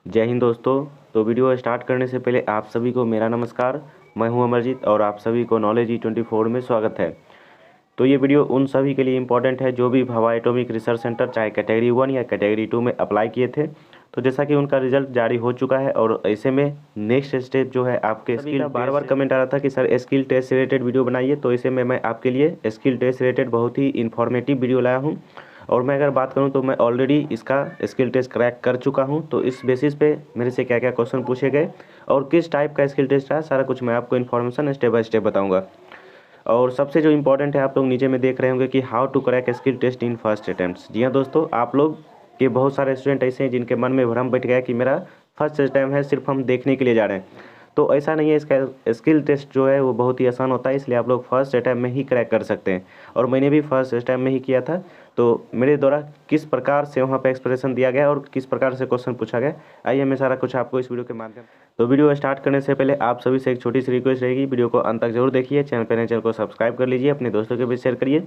जय हिंद दोस्तों। तो वीडियो स्टार्ट करने से पहले आप सभी को मेरा नमस्कार। मैं हूं अमरजीत और आप सभी को नॉलेज E24 में स्वागत है। तो ये वीडियो उन सभी के लिए इम्पोर्टेंट है जो भी भाभा एटॉमिक रिसर्च सेंटर चाहे कैटेगरी 1 या कैटेगरी 2 में अप्लाई किए थे। तो जैसा कि उनका रिजल्ट जारी हो चुका है और ऐसे में नेक्स्ट स्टेप जो है आपके स्किल, बार बार कमेंट आ रहा था कि सर स्किल टेस्ट से रिलेटेड वीडियो बनाइए। तो ऐसे में मैं आपके लिए स्किल टेस्ट से रिलेटेड बहुत ही इन्फॉर्मेटिव वीडियो लाया हूँ। और मैं अगर बात करूं तो मैं ऑलरेडी इसका स्किल टेस्ट क्रैक कर चुका हूं। तो इस बेसिस पे मेरे से क्या क्या क्वेश्चन पूछे गए और किस टाइप का स्किल टेस्ट है, सारा कुछ मैं आपको इन्फॉर्मेशन स्टेप बाय स्टेप बताऊंगा। और सबसे जो इम्पोर्टेंट है, आप लोग नीचे में देख रहे होंगे कि how to crack skill test in first attempt. जी हाँ दोस्तों, आप लोग के बहुत सारे स्टूडेंट ऐसे हैं जिनके मन में भ्रम बैठ गया कि मेरा फर्स्ट अटैम्प्ट है, सिर्फ हम देखने के लिए जा रहे हैं। तो ऐसा नहीं है, इसका स्किल टेस्ट जो है वो बहुत ही आसान होता है, इसलिए आप लोग फर्स्ट अटैम्प्ट में ही क्रैक कर सकते हैं। और मैंने भी फर्स्ट अटैम्प्ट में ही किया था। तो मेरे द्वारा किस प्रकार से वहाँ पे एक्सप्रेशन दिया गया और किस प्रकार से क्वेश्चन पूछा गया, आइए मैं सारा कुछ आपको इस वीडियो के माध्यम। तो वीडियो स्टार्ट करने से पहले आप सभी से एक छोटी सी रिक्वेस्ट रहेगी, वीडियो को अंत तक जरूर देखिए। चैनल पर नए चैनल को सब्सक्राइब कर लीजिए, अपने दोस्तों के भी शेयर करिए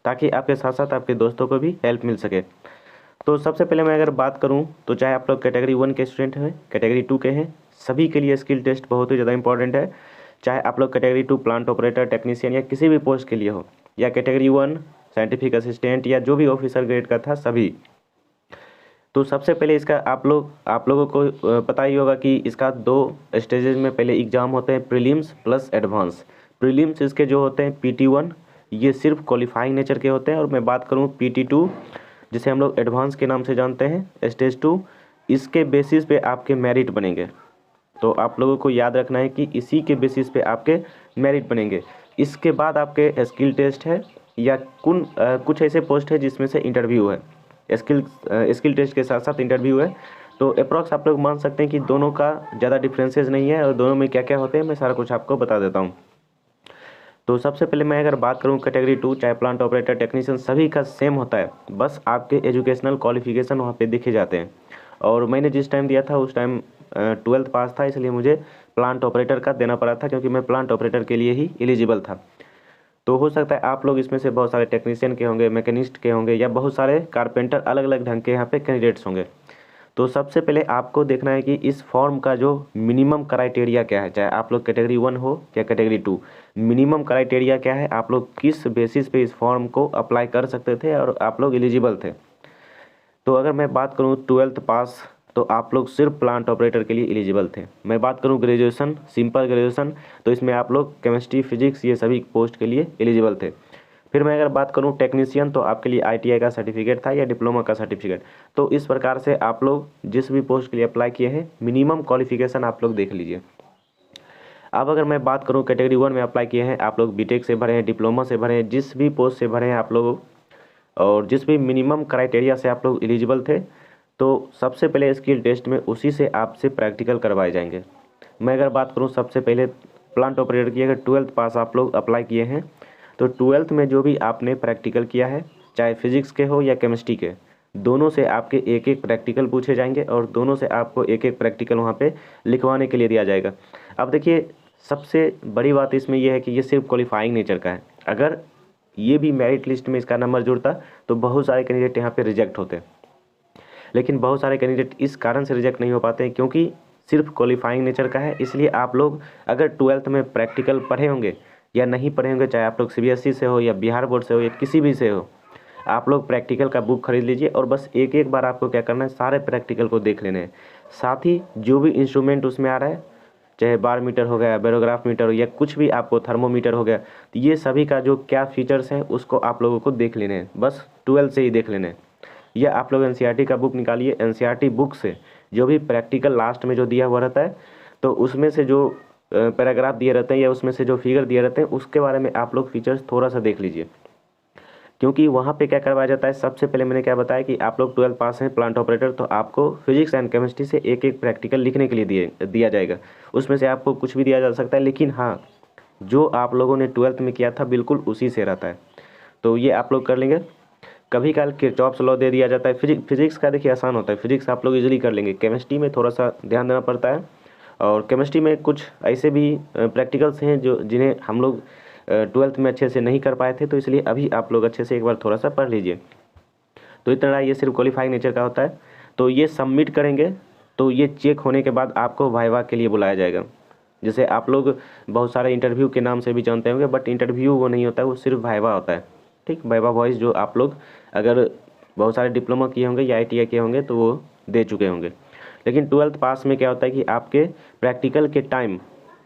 ताकि आपके साथ साथ आपके दोस्तों को भी हेल्प मिल सके। तो सबसे पहले मैं अगर बात करूं तो चाहे आप लोग कैटेगरी 1 के स्टूडेंट हैं, कैटेगरी 2 के हैं, सभी के लिए स्किल टेस्ट बहुत ही ज़्यादा इंपॉर्टेंट है। चाहे आप लोग कैटेगरी 2 प्लांट ऑपरेटर, टेक्नीशियन या किसी भी पोस्ट के लिए हो, या कैटेगरी 1 साइंटिफिक असिस्टेंट या जो भी ऑफिसर ग्रेड का था, सभी। तो सबसे पहले इसका आप लोगों को पता ही होगा कि इसका 2 स्टेजेस में पहले एग्ज़ाम होते हैं, प्रीलिम्स प्लस एडवांस। प्रीलिम्स इसके जो होते हैं PT1, ये सिर्फ क्वालिफाइंग नेचर के होते हैं। और मैं बात करूँ PT2, जिसे हम लोग एडवांस के नाम से जानते हैं, स्टेज 2, इसके बेसिस पे आपके मेरिट बनेंगे। तो आप लोगों को याद रखना है कि इसी के बेसिस पे आपके मेरिट बनेंगे। इसके बाद आपके स्किल टेस्ट है या कुछ ऐसे पोस्ट है जिसमें से इंटरव्यू है। स्किल टेस्ट के साथ साथ इंटरव्यू है। तो अप्रॉक्स आप लोग मान सकते हैं कि दोनों का ज़्यादा डिफरेंसेस नहीं है और दोनों में क्या क्या होते हैं मैं सारा कुछ आपको बता देता हूँ। तो सबसे पहले मैं अगर बात करूं कैटेगरी 2, चाहे प्लांट ऑपरेटर, टेक्नीशियन, सभी का सेम होता है, बस आपके एजुकेशनल क्वालिफिकेशन वहाँ पे दिखे जाते हैं। और मैंने जिस टाइम दिया था उस टाइम 12th पास था, इसलिए मुझे प्लांट ऑपरेटर का देना पड़ा था क्योंकि मैं प्लांट ऑपरेटर के लिए ही एलिजिबल था। तो हो सकता है आप लोग इसमें से बहुत सारे टेक्नीशियन के होंगे, मैकेनिस्ट के होंगे या बहुत सारे कारपेंटर, अलग अलग ढंग के यहाँ पे कैंडिडेट्स होंगे। तो सबसे पहले आपको देखना है कि इस फॉर्म का जो मिनिमम क्राइटेरिया क्या है, चाहे आप लोग कैटेगरी 1 हो या कैटेगरी 2, मिनिमम क्राइटेरिया क्या है, आप लोग किस बेसिस पे इस फॉर्म को अप्लाई कर सकते थे और आप लोग एलिजिबल थे। तो अगर मैं बात करूं 12th पास, तो आप लोग सिर्फ प्लांट ऑपरेटर के लिए एलिजिबल थे। मैं बात करूं ग्रेजुएशन, सिंपल ग्रेजुएशन, तो इसमें आप लोग केमिस्ट्री, फिजिक्स, ये सभी पोस्ट के लिए एलिजिबल थे। फिर मैं अगर बात करूं टेक्नीशियन, तो आपके लिए ITI का सर्टिफिकेट था या डिप्लोमा का सर्टिफिकेट। तो इस प्रकार से आप लोग जिस भी पोस्ट के लिए अप्लाई किए हैं, मिनिमम क्वालिफिकेशन आप लोग देख लीजिए। अब अगर मैं बात करूं कैटेगरी 1 में अप्लाई किए हैं, आप लोग बीटेक से भरे हैं, डिप्लोमा से भरे हैं, जिस भी पोस्ट से भरे हैं आप लोग, और जिस भी मिनिमम क्राइटेरिया से आप लोग एलिजिबल थे, तो सबसे पहले स्किल टेस्ट में उसी से आपसे प्रैक्टिकल करवाए जाएंगे। मैं अगर बात करूं सबसे पहले प्लांट ऑपरेटर की, अगर 12th पास आप लोग अप्लाई किए हैं, तो 12th में जो भी आपने प्रैक्टिकल किया है, चाहे फिजिक्स के हो या केमिस्ट्री के, दोनों से आपके एक एक प्रैक्टिकल पूछे जाएंगे और दोनों से आपको एक एक प्रैक्टिकल वहाँ पे लिखवाने के लिए दिया जाएगा। अब देखिए, सबसे बड़ी बात इसमें यह है कि ये सिर्फ क्वालिफाइंग नेचर का है। अगर ये भी मेरिट लिस्ट में इसका नंबर जुड़ता तो बहुत सारे कैंडिडेट यहाँ पे रिजेक्ट होते, लेकिन बहुत सारे कैंडिडेट इस कारण से रिजेक्ट नहीं हो पाते हैं क्योंकि सिर्फ क्वालिफाइंग नेचर का है। इसलिए आप लोग अगर 12th में प्रैक्टिकल पढ़े होंगे या नहीं पढ़े होंगे, चाहे आप लोग CBSE से हो या बिहार बोर्ड से हो या किसी भी से हो, आप लोग प्रैक्टिकल का बुक खरीद लीजिए और बस एक एक बार आपको क्या करना है, सारे प्रैक्टिकल को देख लेने हैं। साथ ही जो भी इंस्ट्रूमेंट उसमें आ रहा है, चाहे बार मीटर हो गया, बैरोग्राफ मीटर हो या कुछ भी आपको थर्मोमीटर हो गया, तो ये सभी का जो क्या फीचर्स हैं उसको आप लोगों को देख लेने हैं, बस 12 से ही देख लेने हैं। या आप लोग NCERT का बुक निकालिए, NCERT बुक से जो भी प्रैक्टिकल लास्ट में जो दिया हुआ रहता है, तो उसमें से जो पैराग्राफ दिए रहते हैं या उसमें से जो फिगर दिए रहते हैं, उसके बारे में आप लोग फीचर्स थोड़ा सा देख लीजिए। क्योंकि वहाँ पे क्या करवाया जाता है, सबसे पहले मैंने क्या बताया कि आप लोग 12 पास हैं प्लांट ऑपरेटर, तो आपको फिजिक्स एंड केमिस्ट्री से एक एक प्रैक्टिकल लिखने के लिए दिया जाएगा। उसमें से आपको कुछ भी दिया जा सकता है, लेकिन हाँ, जो आप लोगों ने 12th में किया था बिल्कुल उसी से रहता है। तो ये आप लोग कर लेंगे। कभी काल किरचॉफ्स लॉ दे दिया जाता है। फिजिक्स का देखिए आसान होता है, फिजिक्स आप लोग इजीली कर लेंगे। केमिस्ट्री में थोड़ा सा ध्यान देना पड़ता है, और केमिस्ट्री में कुछ ऐसे भी प्रैक्टिकल्स हैं जो जिन्हें हम लोग 12th में अच्छे से नहीं कर पाए थे, तो इसलिए अभी आप लोग अच्छे से एक बार थोड़ा सा पढ़ लीजिए। तो इतना ये सिर्फ क्वालिफाइंग नेचर का होता है। तो ये सबमिट करेंगे तो ये चेक होने के बाद आपको वाइवा के लिए बुलाया जाएगा। जैसे आप लोग बहुत सारे इंटरव्यू के नाम से भी जानते होंगे, बट इंटरव्यू वो नहीं होता है, वो सिर्फ वाइवा होता है। ठीक, वाइवा वॉइस जो आप लोग अगर बहुत सारे डिप्लोमा किए होंगे या ITI किए होंगे तो वो दे चुके होंगे। लेकिन 12th पास में क्या होता है कि आपके प्रैक्टिकल के टाइम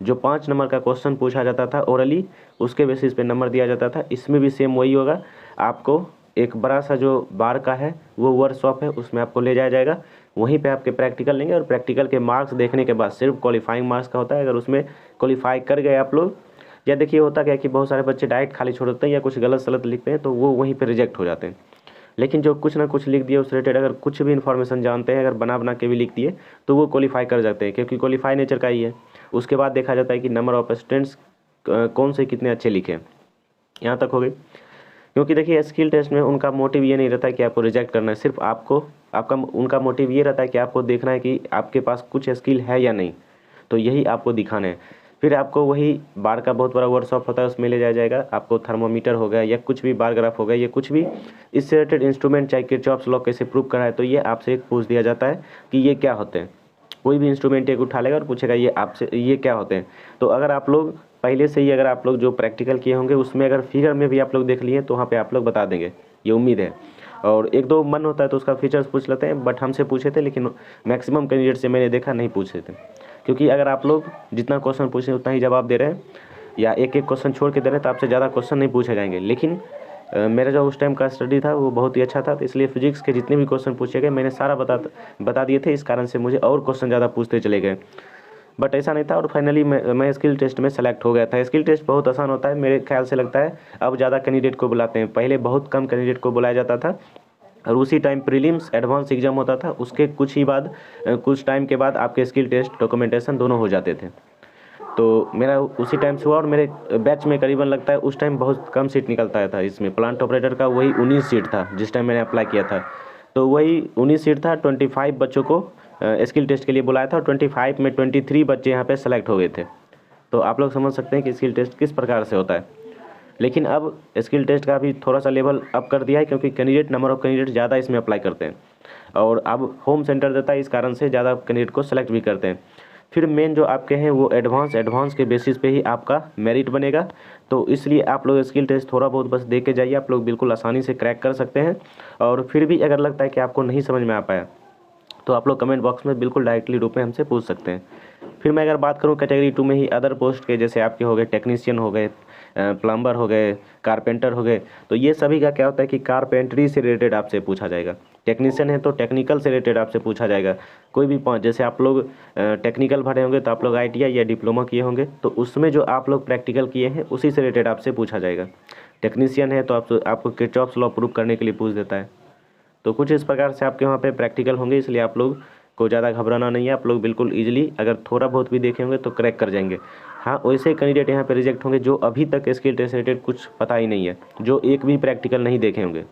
जो 5 नंबर का क्वेश्चन पूछा जाता था ओरली, उसके बेसिस पे नंबर दिया जाता था। इसमें भी सेम वही होगा। आपको एक बड़ा सा जो बार का है वो वर्कशॉप है, उसमें आपको ले जाया जाएगा। वहीं पे आपके प्रैक्टिकल लेंगे और प्रैक्टिकल के मार्क्स देखने के बाद सिर्फ क्वालिफाइंग मार्क्स का होता है। अगर उसमें क्वालिफाई कर गए आप लोग, या देखिए होता क्या है कि बहुत सारे बच्चे डायरेक्ट खाली छोड़ देते हैं या कुछ गलत सलत लिखते हैं तो वो वहीं पर रिजेक्ट हो जाते हैं। लेकिन जो कुछ ना कुछ लिख दिए उस रिलेटेड, अगर कुछ भी इन्फॉर्मेशन जानते हैं, अगर बना बना के भी लिख दिए तो वो क्वालिफाई कर जाते हैं, क्योंकि क्वालिफाई नेचर का ही है। उसके बाद देखा जाता है कि नंबर ऑफ स्टूडेंट्स कौन से कितने अच्छे लिखे। यहाँ तक हो गई। क्योंकि देखिए स्किल टेस्ट में उनका मोटिव ये नहीं रहता है कि आपको रिजेक्ट करना है, सिर्फ उनका मोटिव ये रहता है कि आपको देखना है कि आपके पास कुछ स्किल है या नहीं, तो यही आपको दिखाना है। फिर आपको वही बार का बहुत बड़ा वर्कशॉप होता है, उसमें ले जाया जाएगा। आपको थर्मोमीटर हो गया या कुछ भी बार ग्राफ हो गया या कुछ भी इससे रिलेटेड इंस्ट्रूमेंट, चाहे किरचॉफ्स लॉ कैसे प्रूव करा है, तो ये आपसे एक पूछ दिया जाता है कि ये क्या होते हैं। कोई भी इंस्ट्रूमेंट एक उठा लेगा और पूछेगा ये आपसे ये क्या होते हैं। तो अगर आप लोग पहले से ही अगर आप लोग जो प्रैक्टिकल किए होंगे उसमें अगर फिगर में भी आप लोग देख लिए तो वहाँ पे आप लोग बता देंगे, ये उम्मीद है। और एक दो मन होता है तो उसका फीचर्स पूछ लेते हैं, बट हमसे पूछे थे, लेकिन मैक्सिमम कैंडिडेट से मैंने देखा नहीं पूछे थे। क्योंकि अगर आप लोग जितना क्वेश्चन पूछे उतना ही जवाब दे रहे हैं या एक एक क्वेश्चन छोड़ के दे रहे हैं तो आपसे ज़्यादा क्वेश्चन नहीं पूछे जाएंगे। लेकिन मेरा जो उस टाइम का स्टडी था वो बहुत ही अच्छा था, तो इसलिए फिजिक्स के जितने भी क्वेश्चन पूछे गए मैंने सारा बता दिए थे। इस कारण से मुझे और क्वेश्चन ज़्यादा पूछते चले गए, बट ऐसा नहीं था। और फाइनली मैं स्किल टेस्ट में सेलेक्ट हो गया था। स्किल टेस्ट बहुत आसान होता है मेरे ख्याल से, लगता है अब ज़्यादा कैंडिडेट को बुलाते हैं। पहले बहुत कम कैंडिडेट को बुलाया जाता था और उसी टाइम प्रीलिम्स एडवांस एग्जाम होता था, उसके कुछ टाइम के बाद आपके स्किल टेस्ट डॉक्यूमेंटेशन दोनों हो जाते थे। तो मेरा उसी टाइम से हुआ और मेरे बैच में करीबन लगता है उस टाइम बहुत कम सीट निकलता था। इसमें प्लांट ऑपरेटर का वही 19 सीट था जिस टाइम मैंने अप्लाई किया था। तो वही 19 सीट था, 25 बच्चों को स्किल टेस्ट के लिए बुलाया था और 25 में 23 बच्चे यहाँ पे सेलेक्ट हो गए थे। तो आप लोग समझ सकते हैं कि स्किल टेस्ट किस प्रकार से होता है। लेकिन अब स्किल टेस्ट का भी थोड़ा सा लेवल अप कर दिया है, क्योंकि नंबर ऑफ कैंडिडेट ज़्यादा इसमें अप्लाई करते हैं और अब होम सेंटर देता है, इस कारण से ज़्यादा कैंडिडेट को सेलेक्ट भी करते हैं। फिर मेन जो आपके हैं वो एडवांस के बेसिस पे ही आपका मेरिट बनेगा। तो इसलिए आप लोग स्किल टेस्ट थोड़ा बहुत बस दे के जाइए, आप लोग बिल्कुल आसानी से क्रैक कर सकते हैं। और फिर भी अगर लगता है कि आपको नहीं समझ में आ पाया तो आप लोग कमेंट बॉक्स में बिल्कुल डायरेक्टली रूप में हमसे पूछ सकते हैं। फिर मैं अगर बात करूं कैटेगरी 2 में ही अदर पोस्ट के, जैसे आपके हो गए टेक्नीशियन हो गए, प्लम्बर हो गए, कारपेंटर हो गए, तो ये सभी का क्या होता है कि कारपेंटरी से रिलेटेड आपसे पूछा जाएगा। टेक्नीशियन है तो टेक्निकल से रिलेटेड आपसे पूछा जाएगा। कोई भी जैसे आप लोग टेक्निकल भरे होंगे तो आप लोग ITI या डिप्लोमा किए होंगे, तो उसमें जो आप लोग प्रैक्टिकल किए हैं उसी से रिलेटेड आपसे पूछा जाएगा। टेक्नीशियन है तो आपको किरचॉफ्स लॉ प्रूव करने के लिए पूछ देता है। तो कुछ इस प्रकार से आपके वहाँ पे प्रैक्टिकल होंगे, इसलिए आप लोग को ज़्यादा घबराना नहीं है। आप लोग बिल्कुल इजीली अगर थोड़ा बहुत भी देखे होंगे तो क्रैक कर जाएंगे। हाँ, वैसे कैंडिडेट यहाँ पे रिजेक्ट होंगे जो अभी तक स्किल टेस्ट रिलेटेड कुछ पता ही नहीं है, जो एक भी प्रैक्टिकल नहीं देखे होंगे।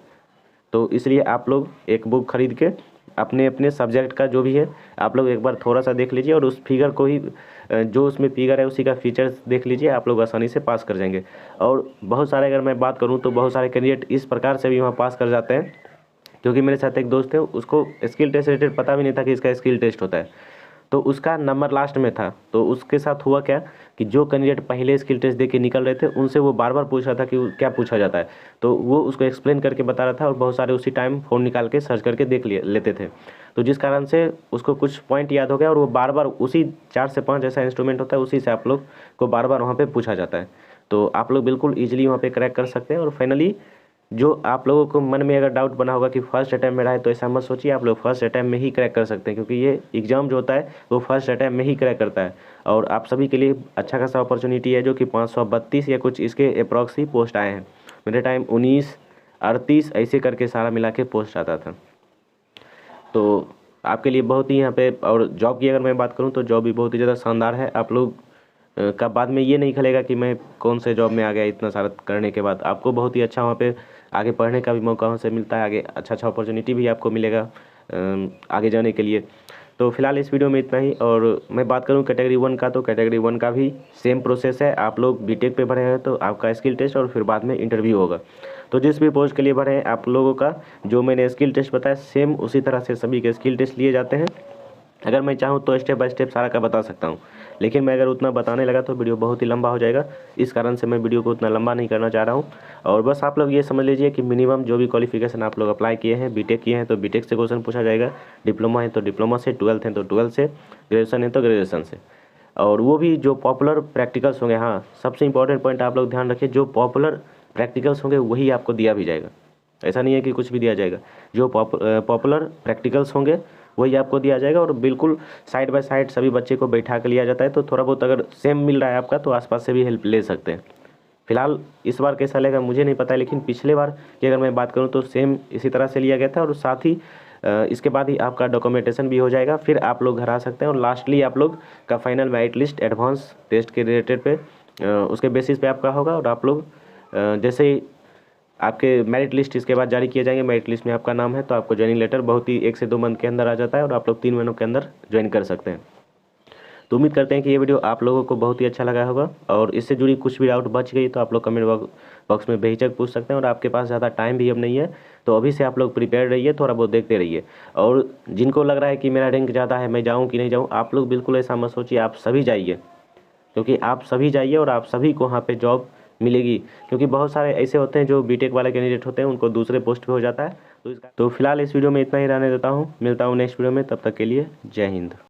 तो इसलिए आप लोग एक बुक खरीद के अपने अपने सब्जेक्ट का जो भी है आप लोग एक बार थोड़ा सा देख लीजिए और उस फिगर को ही जो उसमें फिगर है उसी का फीचर्स देख लीजिए, आप लोग आसानी से पास कर जाएंगे। और बहुत सारे अगर मैं बात करूँ तो बहुत सारे कैंडिडेट इस प्रकार से भी वहाँ पास कर जाते हैं, क्योंकि मेरे साथ एक दोस्त है उसको स्किल टेस्ट रिलेटेड पता भी नहीं था कि इसका स्किल टेस्ट होता है, तो उसका नंबर लास्ट में था। तो उसके साथ हुआ क्या कि जो कैंडिडेट पहले स्किल टेस्ट दे के निकल रहे थे उनसे वो बार बार पूछ रहा था कि क्या पूछा जाता है, तो वो उसको एक्सप्लेन करके बता रहा था और बहुत सारे उसी टाइम फ़ोन निकाल के सर्च करके देख लेते थे। तो जिस कारण से उसको कुछ पॉइंट याद हो गया और वो बार बार उसी 4 से 5 ऐसा इंस्ट्रूमेंट होता है उसी से आप लोग को बार बार वहाँ पर पूछा जाता है। तो आप लोग बिल्कुल ईजिली वहाँ पर क्रैक कर सकते हैं। और फाइनली जो आप लोगों को मन में अगर डाउट बना होगा कि फर्स्ट अटैम्प्ट में रहा है, तो ऐसा मत सोचिए, आप लोग फर्स्ट अटैम्प्ट में ही क्रैक कर सकते हैं, क्योंकि ये एग्ज़ाम जो होता है वो फर्स्ट अटैम्प्ट में ही क्रैक करता है। और आप सभी के लिए अच्छा खासा अपॉर्चुनिटी है, जो कि 532 या कुछ इसके अप्रॉक्स ही पोस्ट आए हैं। मेरे टाइम 19, 38 ऐसे करके सारा मिला के पोस्ट आता था। तो आपके लिए बहुत ही यहाँ पे, और जॉब की अगर मैं बात करूँ तो जॉब भी बहुत ही ज़्यादा शानदार है। आप लोग का बाद में ये नहीं खलेगा कि मैं कौन से जॉब में आ गया, इतना सारा करने के बाद आपको बहुत ही अच्छा वहाँ पे आगे पढ़ने का भी मौका वहाँ से मिलता है, आगे अच्छा अपॉर्चुनिटी भी आपको मिलेगा आगे जाने के लिए। तो फिलहाल इस वीडियो में इतना ही। और मैं बात करूं कैटेगरी 1 का, तो कैटेगरी 1 का भी सेम प्रोसेस है। आप लोग बीटेक पे भरे हैं तो आपका स्किल टेस्ट और फिर बाद में इंटरव्यू होगा। तो जिस भी पोस्ट के लिए भरे हैं आप लोगों का जो मैंने स्किल टेस्ट बताया सेम उसी तरह से सभी के स्किल टेस्ट लिए जाते हैं। अगर मैं चाहूँ तो स्टेप बाय स्टेप सारा का बता सकता हूँ, लेकिन मैं अगर उतना बताने लगा तो वीडियो बहुत ही लंबा हो जाएगा। इस कारण से मैं वीडियो को उतना लंबा नहीं करना चाह रहा हूँ। और बस आप लोग ये समझ लीजिए कि मिनिमम जो भी क्वालिफिकेशन आप लोग अप्लाई किए हैं, बीटेक किए हैं तो बीटेक से क्वेश्चन पूछा जाएगा, डिप्लोमा है तो डिप्लोमा से, 12th है तो 12 से, ग्रेजुएशन है तो ग्रेजुएशन से। और वो भी जो पॉपुलर प्रैक्टिकल्स होंगे, हाँ सबसे इंपॉर्टेंट पॉइंट आप लोग ध्यान रखिए, जो पॉपुलर प्रैक्टिकल्स होंगे वही आपको दिया भी जाएगा। ऐसा नहीं है कि कुछ भी दिया जाएगा, जो पॉपुलर प्रैक्टिकल्स होंगे वही आपको दिया जाएगा। और बिल्कुल साइड बाय साइड सभी बच्चे को बैठा के लिया जाता है, तो थोड़ा बहुत अगर सेम मिल रहा है आपका तो आसपास से भी हेल्प ले सकते हैं। फिलहाल इस बार कैसा लगेगा मुझे नहीं पता, लेकिन पिछले बार की अगर मैं बात करूं तो सेम इसी तरह से लिया गया था। और साथ ही इसके बाद ही आपका डॉक्यूमेंटेशन भी हो जाएगा, फिर आप लोग घर आ सकते हैं। और लास्टली आप लोग का final merit list advance test के रिलेटेड पे उसके बेसिस पे आपका होगा। और आप लोग जैसे ही आपके मेरिट लिस्ट इसके बाद जारी किए जाएंगे, मेरिट लिस्ट में आपका नाम है तो आपको ज्वाइनिंग लेटर बहुत ही 1 से 2 मंथ के अंदर आ जाता है और आप लोग 3 महीनों के अंदर ज्वाइन कर सकते हैं। तो उम्मीद करते हैं कि ये वीडियो आप लोगों को बहुत ही अच्छा लगा होगा। और इससे जुड़ी कुछ भी डाउट बच गई तो आप लोग कमेंट बॉक्स में बेहिचक पूछ सकते हैं। और आपके पास ज़्यादा टाइम भी अब नहीं है तो अभी से आप लोग प्रिपेयर रहिए, थोड़ा बहुत देखते रहिए। और जिनको लग रहा है कि मेरा रैंक ज़्यादा है, मैं जाऊँ कि नहीं जाऊँ, आप लोग बिल्कुल ऐसा मत सोचिए, आप सभी जाइए, क्योंकि आप सभी जाइए और आप सभी को वहाँ पे जॉब मिलेगी। क्योंकि बहुत सारे ऐसे होते हैं जो बीटेक वाले कैंडिडेट होते हैं, उनको दूसरे पोस्ट पे हो जाता है। तो फिलहाल इस वीडियो में इतना ही रहने देता हूँ, मिलता हूँ नेक्स्ट वीडियो में, तब तक के लिए जय हिंद।